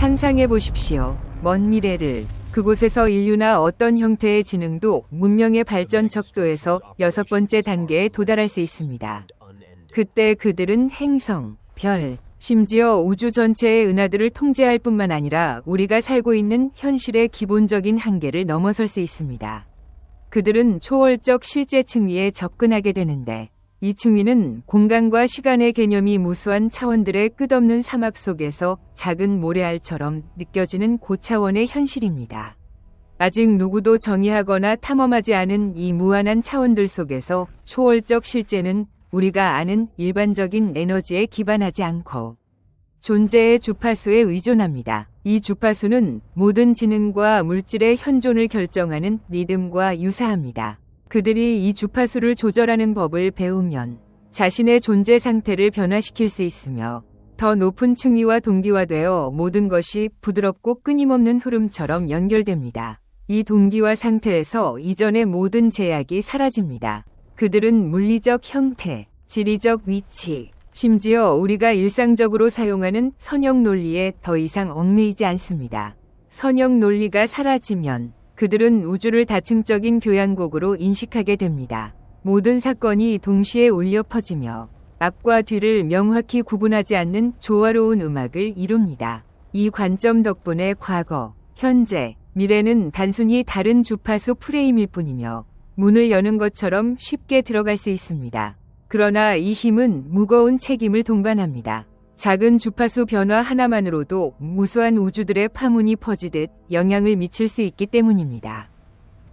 상상해 보십시오. 먼 미래를. 그곳에서 인류나 어떤 형태의 지능도 문명의 발전 척도에서 6번째 단계에 도달할 수 있습니다. 그때 그들은 행성, 별, 심지어 우주 전체의 은하들을 통제할 뿐만 아니라 우리가 살고 있는 현실의 기본적인 한계를 넘어설 수 있습니다. 그들은 초월적 실제 층위에 접근하게 되는데, 이 층위는 공간과 시간의 개념이 무수한 차원들의 끝없는 사막 속에서 작은 모래알처럼 느껴지는 고차원의 현실입니다. 아직 누구도 정의하거나 탐험하지 않은 이 무한한 차원들 속에서 초월적 실제는 우리가 아는 일반적인 에너지에 기반하지 않고 존재의 주파수에 의존합니다. 이 주파수는 모든 지능과 물질의 현존을 결정하는 리듬과 유사합니다. 그들이 이 주파수를 조절하는 법을 배우면 자신의 존재 상태를 변화시킬 수 있으며 더 높은 층위와 동기화되어 모든 것이 부드럽고 끊임없는 흐름처럼 연결됩니다. 이 동기화 상태에서 이전의 모든 제약이 사라집니다. 그들은 물리적 형태, 지리적 위치, 심지어 우리가 일상적으로 사용하는 선형 논리에 더 이상 얽매이지 않습니다. 선형 논리가 사라지면 그들은 우주를 다층적인 교향곡으로 인식하게 됩니다. 모든 사건이 동시에 울려 퍼지며 앞과 뒤를 명확히 구분하지 않는 조화로운 음악을 이룹니다. 이 관점 덕분에 과거, 현재, 미래는 단순히 다른 주파수 프레임일 뿐이며 문을 여는 것처럼 쉽게 들어갈 수 있습니다. 그러나 이 힘은 무거운 책임을 동반합니다. 작은 주파수 변화 하나만으로도 무수한 우주들의 파문이 퍼지듯 영향을 미칠 수 있기 때문입니다.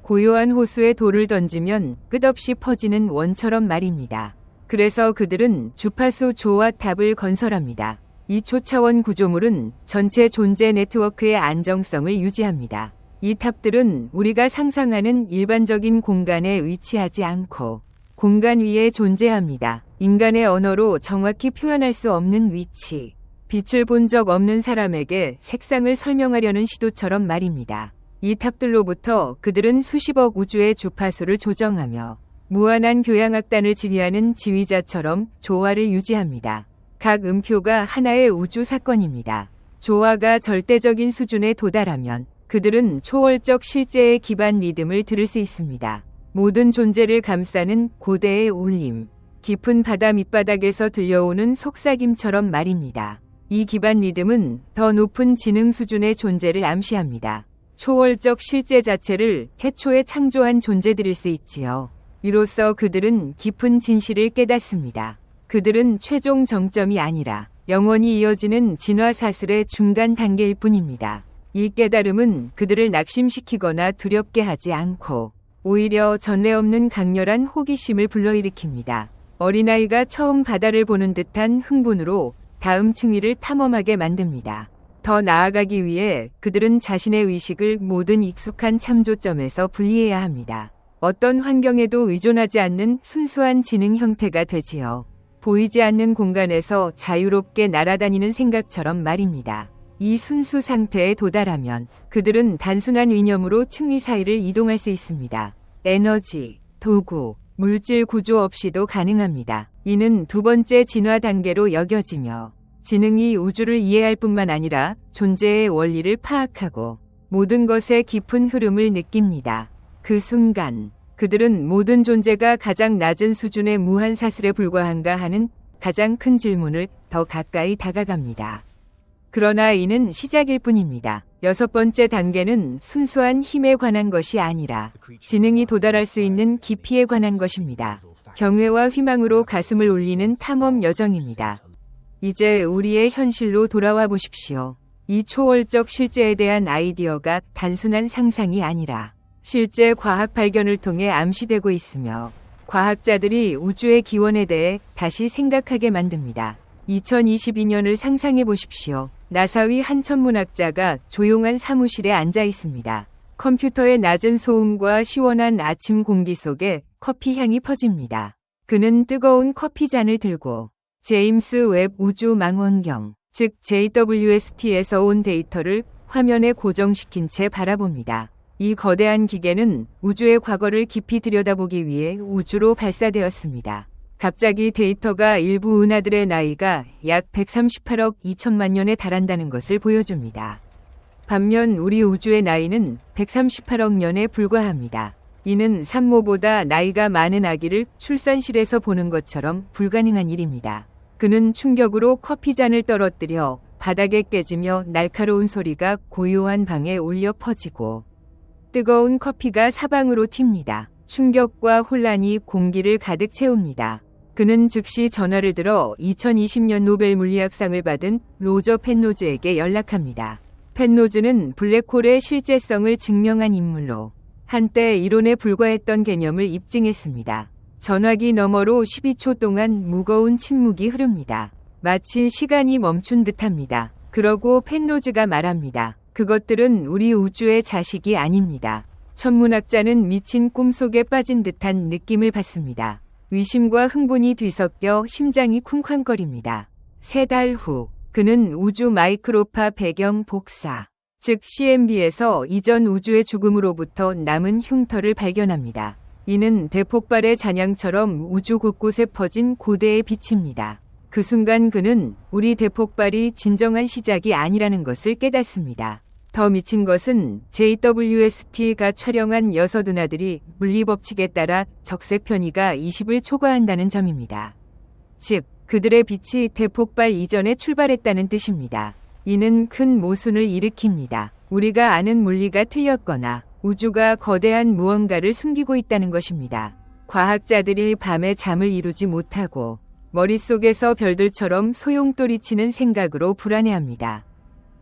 고요한 호수에 돌을 던지면 끝없이 퍼지는 원처럼 말입니다. 그래서 그들은 주파수 조화탑을 건설합니다. 이 초차원 구조물은 전체 존재 네트워크의 안정성을 유지합니다. 이 탑들은 우리가 상상하는 일반적인 공간에 위치하지 않고 공간 위에 존재합니다. 인간의 언어로 정확히 표현할 수 없는 위치, 빛을 본 적 없는 사람에게 색상을 설명하려는 시도처럼 말입니다. 이 탑들로부터 그들은 수십억 우주의 주파수를 조정하며 무한한 교향악단을 지휘하는 지휘자처럼 조화를 유지합니다. 각 음표가 하나의 우주 사건입니다. 조화가 절대적인 수준에 도달하면 그들은 초월적 실제의 기반 리듬을 들을 수 있습니다. 모든 존재를 감싸는 고대의 울림, 깊은 바다 밑바닥에서 들려오는 속삭임처럼 말입니다. 이 기반 리듬은 더 높은 지능 수준의 존재를 암시합니다. 초월적 실제 자체를 태초에 창조한 존재들일 수 있지요. 이로써 그들은 깊은 진실을 깨닫습니다. 그들은 최종 정점이 아니라 영원히 이어지는 진화 사슬의 중간 단계일 뿐입니다. 이 깨달음은 그들을 낙심시키거나 두렵게 하지 않고 오히려 전례 없는 강렬한 호기심을 불러일으킵니다. 어린아이가 처음 바다를 보는 듯한 흥분으로 다음 층위를 탐험하게 만듭니다. 더 나아가기 위해 그들은 자신의 의식을 모든 익숙한 참조점에서 분리해야 합니다. 어떤 환경에도 의존하지 않는 순수한 지능 형태가 되지요. 보이지 않는 공간에서 자유롭게 날아다니는 생각처럼 말입니다. 이 순수 상태에 도달하면 그들은 단순한 이념으로 층위 사이를 이동할 수 있습니다. 에너지, 도구, 물질 구조 없이도 가능합니다. 이는 두 번째 진화 단계로 여겨지며 지능이 우주를 이해할 뿐만 아니라 존재의 원리를 파악하고 모든 것의 깊은 흐름을 느낍니다. 그 순간 그들은 모든 존재가 가장 낮은 수준의 무한 사슬에 불과한가 하는 가장 큰 질문을 더 가까이 다가갑니다. 그러나 이는 시작일 뿐입니다. 6번째 단계는 순수한 힘에 관한 것이 아니라 지능이 도달할 수 있는 깊이에 관한 것입니다. 경외와 희망으로 가슴을 울리는 탐험 여정입니다. 이제 우리의 현실로 돌아와 보십시오. 이 초월적 실제에 대한 아이디어가 단순한 상상이 아니라 실제 과학 발견을 통해 암시되고 있으며 과학자들이 우주의 기원에 대해 다시 생각하게 만듭니다. 2022년을 상상해 보십시오. 나사위 한 천문학자가 조용한 사무실에 앉아 있습니다. 컴퓨터의 낮은 소음과 시원한 아침 공기 속에 커피 향이 퍼집니다. 그는 뜨거운 커피잔을 들고 제임스 웹 우주 망원경, 즉 JWST에서 온 데이터를 화면에 고정시킨 채 바라봅니다. 이 거대한 기계는 우주의 과거를 깊이 들여다보기 위해 우주로 발사되었습니다. 갑자기 데이터가 일부 은하들의 나이가 약 138억 2천만 년에 달한다는 것을 보여줍니다. 반면 우리 우주의 나이는 138억 년에 불과합니다. 이는 산모보다 나이가 많은 아기를 출산실에서 보는 것처럼 불가능한 일입니다. 그는 충격으로 커피잔을 떨어뜨려 바닥에 깨지며 날카로운 소리가 고요한 방에 울려 퍼지고 뜨거운 커피가 사방으로 튑니다. 충격과 혼란이 공기를 가득 채웁니다. 그는 즉시 전화를 들어 2020년 노벨 물리학상을 받은 로저 펜로즈에게 연락합니다. 펜로즈는 블랙홀의 실제성을 증명한 인물로 한때 이론에 불과했던 개념을 입증했습니다. 전화기 너머로 12초 동안 무거운 침묵이 흐릅니다. 마치 시간이 멈춘 듯합니다. 그러고 펜로즈가 말합니다. 그것들은 우리 우주의 자식이 아닙니다. 천문학자는 미친 꿈속에 빠진 듯한 느낌을 받습니다. 의심과 흥분이 뒤섞여 심장이 쿵쾅거립니다. 3달 후 그는 우주 마이크로파 배경 복사, 즉 CMB에서 이전 우주의 죽음으로부터 남은 흉터를 발견합니다. 이는 대폭발의 잔향처럼 우주 곳곳에 퍼진 고대의 빛입니다. 그 순간 그는 우리 대폭발이 진정한 시작이 아니라는 것을 깨닫습니다. 더 미친 것은 JWST가 촬영한 6 은하들이 물리법칙에 따라 적색 편의가 20을 초과한다는 점입니다. 즉, 그들의 빛이 대폭발 이전에 출발했다는 뜻입니다. 이는 큰 모순을 일으킵니다. 우리가 아는 물리가 틀렸거나 우주가 거대한 무언가를 숨기고 있다는 것입니다. 과학자들이 밤에 잠을 이루지 못하고 머릿속에서 별들처럼 소용돌이치는 생각으로 불안해합니다.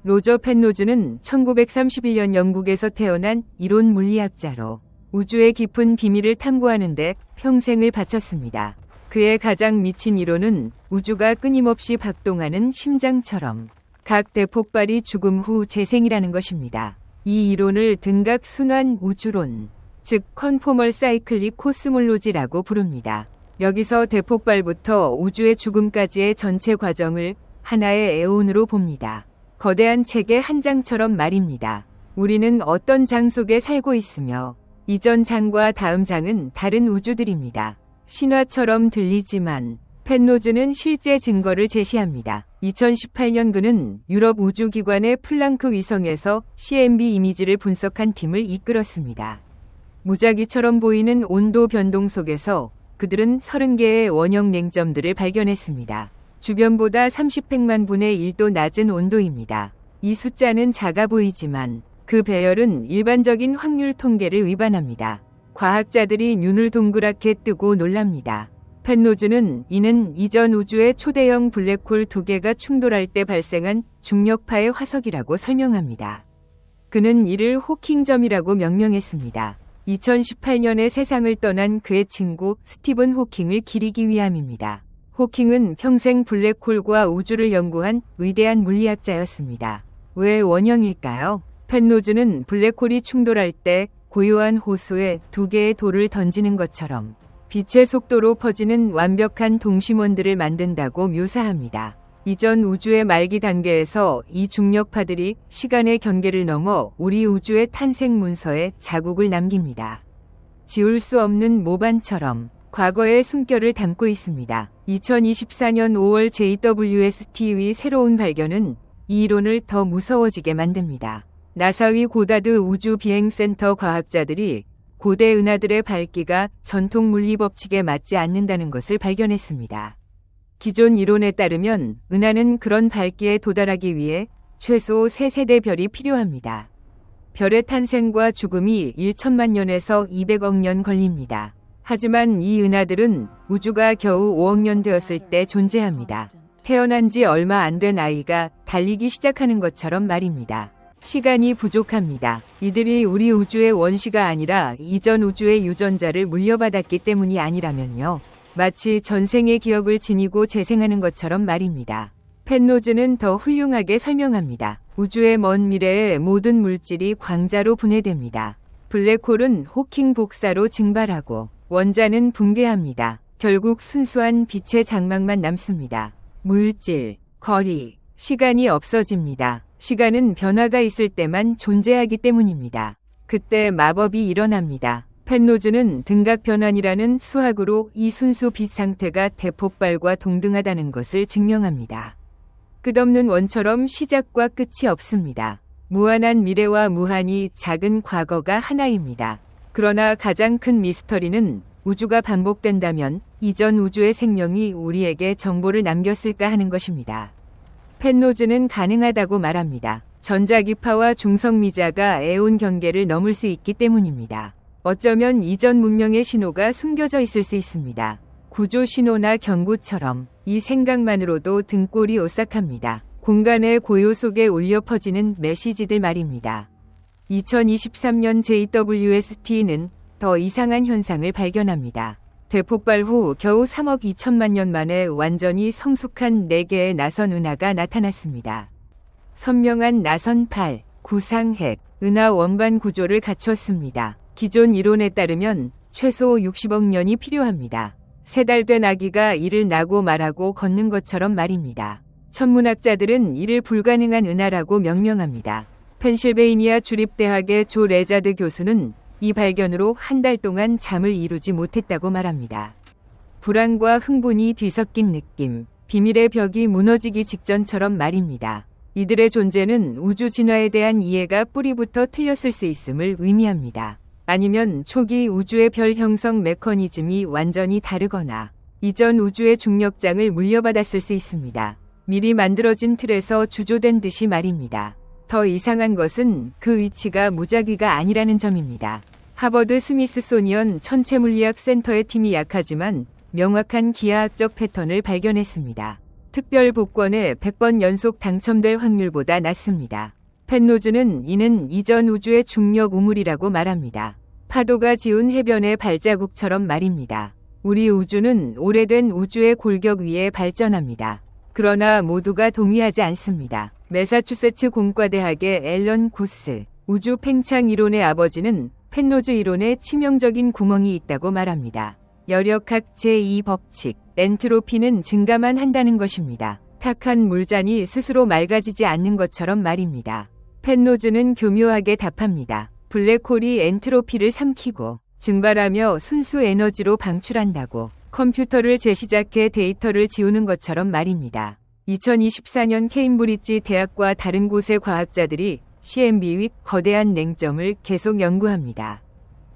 로저 펜로즈는 1931년 영국에서 태어난 이론 물리학자로 우주의 깊은 비밀을 탐구하는 데 평생을 바쳤습니다. 그의 가장 미친 이론은 우주가 끊임없이 박동하는 심장처럼 각 대폭발이 죽음 후 재생이라는 것입니다. 이 이론을 등각 순환 우주론, 즉 컨포멀 사이클릭 코스몰로지라고 부릅니다. 여기서 대폭발부터 우주의 죽음까지의 전체 과정을 하나의 에온으로 봅니다. 거대한 책의 한 장처럼 말입니다. 우리는 어떤 장 속에 살고 있으며 이전 장과 다음 장은 다른 우주들입니다. 신화처럼 들리지만 펜로즈는 실제 증거를 제시합니다. 2018년 그는 유럽 우주기관의 플랑크 위성에서 CMB 이미지를 분석한 팀을 이끌었습니다. 무작위처럼 보이는 온도 변동 속에서 그들은 30개의 원형 냉점들을 발견했습니다. 주변보다 30백만 분의 1도 낮은 온도입니다. 이 숫자는 작아 보이지만 그 배열은 일반적인 확률 통계를 위반합니다. 과학자들이 눈을 동그랗게 뜨고 놀랍니다. 펜로즈는 이는 이전 우주의 초대형 블랙홀 2개가 충돌할 때 발생한 중력파의 화석이라고 설명합니다. 그는 이를 호킹점이라고 명명했습니다. 2018년에 세상을 떠난 그의 친구 스티븐 호킹을 기리기 위함입니다. 호킹은 평생 블랙홀과 우주를 연구한 위대한 물리학자였습니다. 왜 원형일까요? 펜로즈는 블랙홀이 충돌할 때 고요한 호수에 2개의 돌을 던지는 것처럼 빛의 속도로 퍼지는 완벽한 동심원들을 만든다고 묘사합니다. 이전 우주의 말기 단계에서 이 중력파들이 시간의 경계를 넘어 우리 우주의 탄생 문서에 자국을 남깁니다. 지울 수 없는 모반처럼 과거의 숨결을 담고 있습니다. 2024년 5월 JWST의 새로운 발견은 이 이론을 더 무서워지게 만듭니다. 나사위 고다드 우주비행센터 과학자들이 고대 은하들의 밝기가 전통 물리 법칙에 맞지 않는다는 것을 발견했습니다. 기존 이론에 따르면 은하는 그런 밝기에 도달하기 위해 최소 3세대 별이 필요합니다. 별의 탄생과 죽음이 1천만 년에서 200억 년 걸립니다. 하지만 이 은하들은 우주가 겨우 5억 년 되었을 때 존재합니다. 태어난 지 얼마 안 된 아이가 달리기 시작하는 것처럼 말입니다. 시간이 부족합니다. 이들이 우리 우주의 원시가 아니라 이전 우주의 유전자를 물려받았기 때문이 아니라면요. 마치 전생의 기억을 지니고 재생하는 것처럼 말입니다. 펜로즈는 더 훌륭하게 설명합니다. 우주의 먼 미래에 모든 물질이 광자로 분해됩니다. 블랙홀은 호킹 복사로 증발하고 원자는 붕괴합니다. 결국 순수한 빛의 장막만 남습니다. 물질, 거리, 시간이 없어집니다. 시간은 변화가 있을 때만 존재하기 때문입니다. 그때 마법이 일어납니다. 펜노즈는 등각 변환이라는 수학으로 이 순수 빛 상태가 대폭발과 동등하다는 것을 증명합니다. 끝없는 원처럼 시작과 끝이 없습니다. 무한한 미래와 무한히 작은 과거가 하나입니다. 그러나 가장 큰 미스터리는 우주가 반복된다면 이전 우주의 생명이 우리에게 정보를 남겼을까 하는 것입니다. 펜노즈는 가능하다고 말합니다. 전자기파와 중성미자가 에온 경계를 넘을 수 있기 때문입니다. 어쩌면 이전 문명의 신호가 숨겨져 있을 수 있습니다. 구조 신호나 경고처럼 이 생각만으로도 등골이 오싹합니다. 공간의 고요 속에 울려 퍼지는 메시지들 말입니다. 2023년 JWST는 더 이상한 현상을 발견합니다. 대폭발 후 겨우 3억 2천만 년 만에 완전히 성숙한 4개의 나선 은하가 나타났습니다. 선명한 나선 8, 구상핵, 은하 원반 구조를 갖췄습니다. 기존 이론에 따르면 최소 60억 년이 필요합니다. 3달 된 아기가 이를 나고 말하고 걷는 것처럼 말입니다. 천문학자들은 이를 불가능한 은하라고 명명합니다. 펜실베이니아 주립대학의 조 레자드 교수는 이 발견으로 한 달 동안 잠을 이루지 못했다고 말합니다. 불안과 흥분이 뒤섞인 느낌, 비밀의 벽이 무너지기 직전처럼 말입니다. 이들의 존재는 우주 진화에 대한 이해가 뿌리부터 틀렸을 수 있음을 의미합니다. 아니면 초기 우주의 별 형성 메커니즘이 완전히 다르거나 이전 우주의 중력장을 물려받았을 수 있습니다. 미리 만들어진 틀에서 주조된 듯이 말입니다. 더 이상한 것은 그 위치가 무작위가 아니라는 점입니다. 하버드 스미스소니언 천체물리학 센터의 팀이 약하지만 명확한 기하학적 패턴을 발견했습니다. 특별 복권에 100번 연속 당첨될 확률보다 낮습니다. 펜노즈는 이는 이전 우주의 중력 우물이라고 말합니다. 파도가 지운 해변의 발자국처럼 말입니다. 우리 우주는 오래된 우주의 골격 위에 발전합니다. 그러나 모두가 동의하지 않습니다. 매사추세츠 공과대학의 앨런 구스, 우주 팽창 이론의 아버지는 펜노즈 이론에 치명적인 구멍이 있다고 말합니다. 여력학 제2법칙, 엔트로피는 증가만 한다는 것입니다. 탁한 물잔이 스스로 맑아지지 않는 것처럼 말입니다. 펜노즈는 교묘하게 답합니다. 블랙홀이 엔트로피를 삼키고 증발하며 순수 에너지로 방출한다고 컴퓨터를 재시작해 데이터를 지우는 것처럼 말입니다. 2024년 케임브리지 대학과 다른 곳의 과학자들이 CMB 위 거대한 냉점을 계속 연구합니다.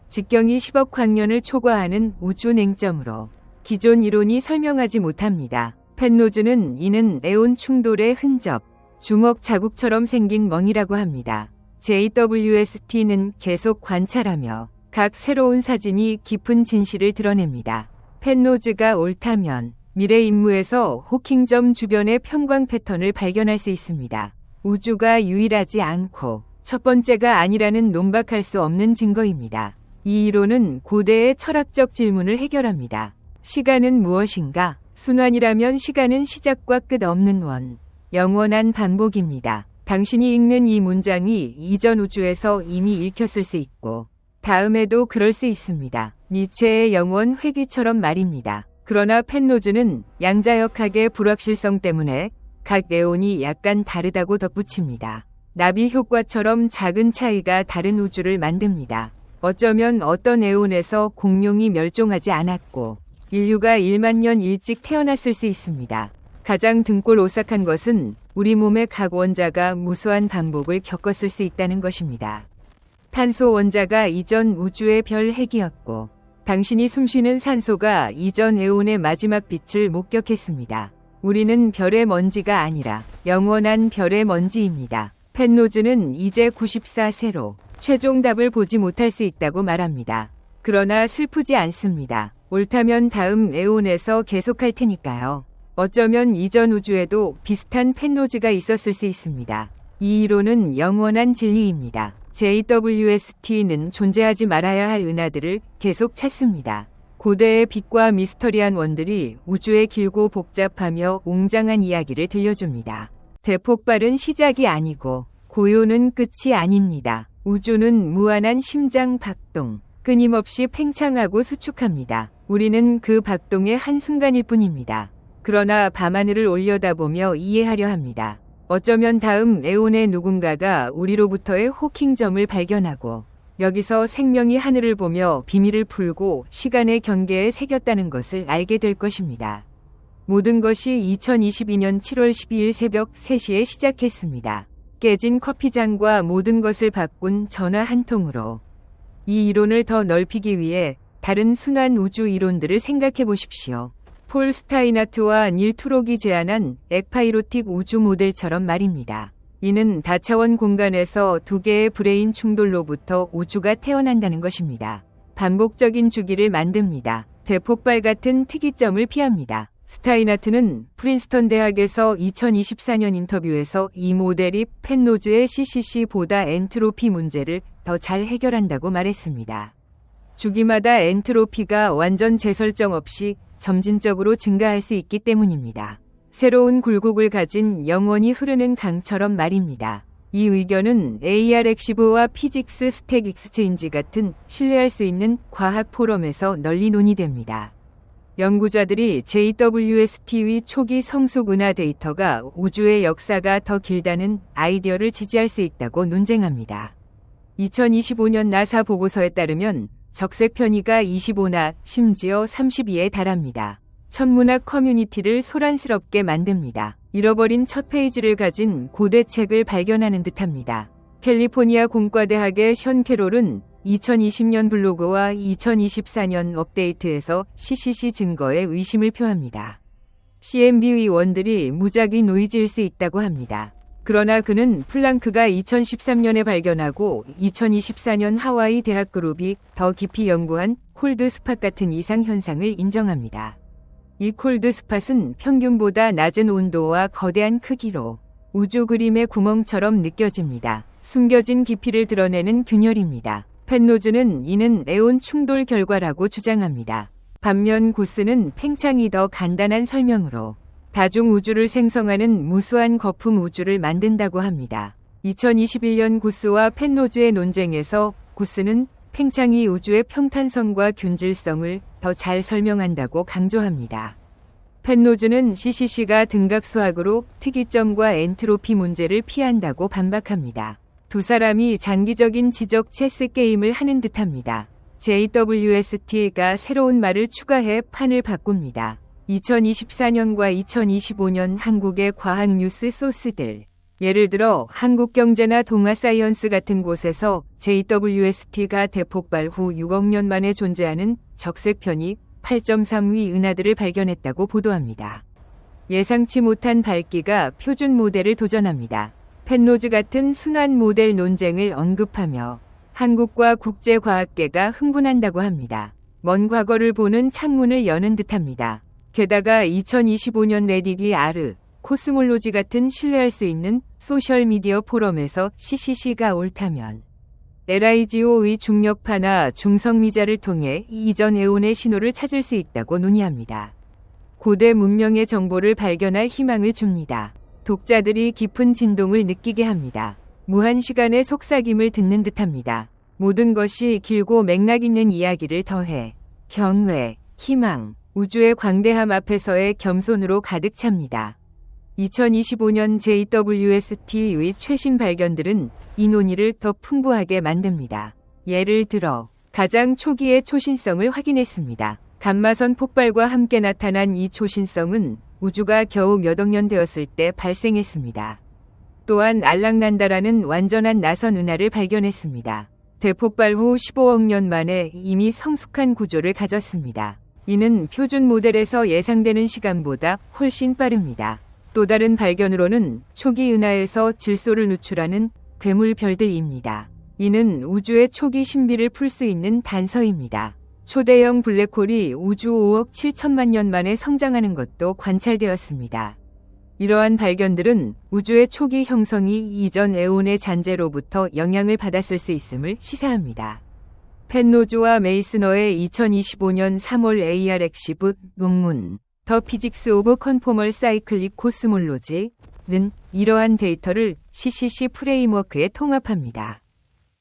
직경이 10억 광년을 초과하는 우주 냉점으로 기존 이론이 설명하지 못합니다. 펜노즈는 이는 에온 충돌의 흔적, 주먹 자국처럼 생긴 멍이라고 합니다. JWST는 계속 관찰하며 각 새로운 사진이 깊은 진실을 드러냅니다. 펜노즈가 옳다면 미래 임무에서 호킹점 주변의 편광 패턴을 발견할 수 있습니다. 우주가 유일하지 않고 첫 번째가 아니라는 논박할 수 없는 증거입니다. 이 이론은 고대의 철학적 질문을 해결합니다. 시간은 무엇인가? 순환이라면 시간은 시작과 끝 없는 원, 영원한 반복입니다. 당신이 읽는 이 문장이 이전 우주에서 이미 읽혔을 수 있고 다음에도 그럴 수 있습니다. 니체의 영원 회귀처럼 말입니다. 그러나 펜노즈는 양자역학의 불확실성 때문에 각 에온이 약간 다르다고 덧붙입니다. 나비 효과처럼 작은 차이가 다른 우주를 만듭니다. 어쩌면 어떤 에온에서 공룡이 멸종하지 않았고 인류가 1만 년 일찍 태어났을 수 있습니다. 가장 등골 오싹한 것은 우리 몸의 각 원자가 무수한 반복을 겪었을 수 있다는 것입니다. 탄소 원자가 이전 우주의 별 핵이었고 당신이 숨쉬는 산소가 이전 에온의 마지막 빛을 목격했습니다. 우리는 별의 먼지가 아니라 영원한 별의 먼지입니다. 펜노즈는 이제 94세로 최종 답을 보지 못할 수 있다고 말합니다. 그러나 슬프지 않습니다. 옳다면 다음 에온에서 계속할 테니까요. 어쩌면 이전 우주에도 비슷한 펜노즈가 있었을 수 있습니다. 이 이론은 영원한 진리입니다. JWST는 존재하지 말아야 할 은하들을 계속 찾습니다. 고대의 빛과 미스터리한 원들이 우주의 길고 복잡하며 웅장한 이야기를 들려줍니다. 대폭발은 시작이 아니고 고요는 끝이 아닙니다. 우주는 무한한 심장 박동, 끊임없이 팽창하고 수축합니다. 우리는 그 박동의 한순간일 뿐입니다. 그러나 밤하늘을 올려다보며 이해하려 합니다. 어쩌면 다음 에온의 누군가가 우리로부터의 호킹점을 발견하고 여기서 생명이 하늘을 보며 비밀을 풀고 시간의 경계에 새겼다는 것을 알게 될 것입니다. 모든 것이 2022년 7월 12일 새벽 3시에 시작했습니다. 깨진 커피잔과 모든 것을 바꾼 전화 한 통으로. 이 이론을 더 넓히기 위해 다른 순환 우주 이론들을 생각해 보십시오. 폴 스타이나트와 닐 투록이 제안한 엑파이로틱 우주 모델처럼 말입니다. 이는 다차원 공간에서 두 개의 브레인 충돌로부터 우주가 태어난다는 것입니다. 반복적인 주기를 만듭니다. 대폭발 같은 특이점을 피합니다. 스타이나트는 프린스턴 대학에서 2024년 인터뷰에서 이 모델이 펜로즈의 CCC보다 엔트로피 문제를 더 잘 해결한다고 말했습니다. 주기마다 엔트로피가 완전 재설정 없이 점진적으로 증가할 수 있기 때문입니다. 새로운 굴곡을 가진 영원히 흐르는 강처럼 말입니다. 이 의견은 AR 엑시브와 피직스 스택 익스체인지 같은 신뢰할 수 있는 과학 포럼에서 널리 논의됩니다. 연구자들이 JWST의 초기 성숙 은하 데이터가 우주의 역사가 더 길다는 아이디어를 지지할 수 있다고 논쟁합니다. 2025년 나사 보고서에 따르면 적색 편의가 25나 심지어 32에 달합니다. 천문학 커뮤니티를 소란스럽게 만듭니다. 잃어버린 첫 페이지를 가진 고대 책을 발견하는 듯합니다. 캘리포니아 공과대학의 션 캐롤은 2020년 블로그와 2024년 업데이트에서 CCC 증거에 의심을 표합니다. CMB 의원들이 무작위 노이즈일 수 있다고 합니다. 그러나 그는 플랑크가 2013년에 발견하고 2024년 하와이 대학 그룹이 더 깊이 연구한 콜드 스팟 같은 이상 현상을 인정합니다. 이 콜드 스팟은 평균보다 낮은 온도와 거대한 크기로 우주 그림의 구멍처럼 느껴집니다. 숨겨진 깊이를 드러내는 균열입니다. 펜로즈는 이는 에온 충돌 결과라고 주장합니다. 반면 구스는 팽창이 더 간단한 설명으로 다중 우주를 생성하는 무수한 거품 우주를 만든다고 합니다. 2021년 구스와 펜로즈의 논쟁에서 구스는 팽창이 우주의 평탄성과 균질성을 더 잘 설명한다고 강조합니다. 펜로즈는 CCC가 등각수학으로 특이점과 엔트로피 문제를 피한다고 반박합니다. 두 사람이 장기적인 지적 체스 게임을 하는 듯합니다. JWST가 새로운 말을 추가해 판을 바꿉니다. 2024년과 2025년 한국의 과학 뉴스 소스들. 예를 들어 한국경제나 동아사이언스 같은 곳에서 JWST가 대폭발 후 6억 년 만에 존재하는 적색 편이 8.3위 은하들을 발견했다고 보도합니다. 예상치 못한 밝기가 표준 모델을 도전합니다. 펜로즈 같은 순환 모델 논쟁을 언급하며 한국과 국제과학계가 흥분한다고 합니다. 먼 과거를 보는 창문을 여는 듯합니다. 게다가 2025년 레디기 아르, 코스몰로지 같은 신뢰할 수 있는 소셜미디어 포럼에서 CCC가 옳다면 LIGO의 중력파나 중성미자를 통해 이전 에온의 신호를 찾을 수 있다고 논의합니다. 고대 문명의 정보를 발견할 희망을 줍니다. 독자들이 깊은 진동을 느끼게 합니다. 무한 시간의 속삭임을 듣는 듯합니다. 모든 것이 길고 맥락 있는 이야기를 더해 경외, 희망, 우주의 광대함 앞에서의 겸손으로 가득 찹니다. 2025년 JWST의 최신 발견들은 이 논의를 더 풍부하게 만듭니다. 예를 들어 가장 초기의 초신성을 확인했습니다. 감마선 폭발과 함께 나타난 이 초신성은 우주가 겨우 몇 억 년 되었을 때 발생했습니다. 또한 알락난다라는 완전한 나선 은하를 발견했습니다. 대폭발 후 15억 년 만에 이미 성숙한 구조를 가졌습니다. 이는 표준 모델에서 예상되는 시간보다 훨씬 빠릅니다. 또 다른 발견으로는 초기 은하에서 질소를 누출하는 괴물별들입니다. 이는 우주의 초기 신비를 풀 수 있는 단서입니다. 초대형 블랙홀이 우주 5억 7천만 년 만에 성장하는 것도 관찰되었습니다. 이러한 발견들은 우주의 초기 형성이 이전 에온의 잔재로부터 영향을 받았을 수 있음을 시사합니다. 펜로즈와 메이스너의 2025년 3월 AR 엑시브 논문 더 피직스 오브 컨포멀 사이클릭 코스몰로지는 이러한 데이터를 CCC 프레임워크에 통합합니다.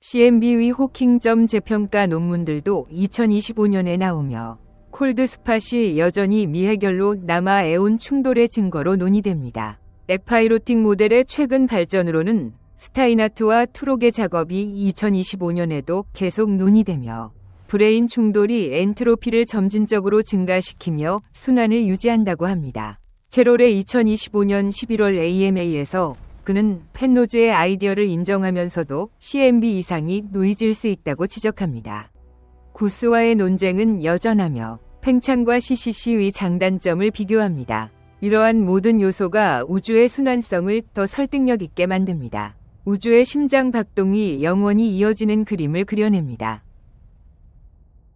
CMB의 호킹점 재평가 논문들도 2025년에 나오며 콜드 스팟이 여전히 미해결로 남아 에온 충돌의 증거로 논의됩니다. 엑파이로틱 모델의 최근 발전으로는 스타인하트와 투록의 작업이 2025년에도 계속 논의되며 브레인 충돌이 엔트로피를 점진적으로 증가시키며 순환을 유지한다고 합니다. 캐롤의 2025년 11월 AMA에서 그는 펜로즈의 아이디어를 인정하면서도 CMB 이상이 노이즈일 수 있다고 지적합니다. 구스와의 논쟁은 여전하며 팽창과 CCC의 장단점을 비교합니다. 이러한 모든 요소가 우주의 순환성을 더 설득력 있게 만듭니다. 우주의 심장 박동이 영원히 이어지는 그림을 그려냅니다.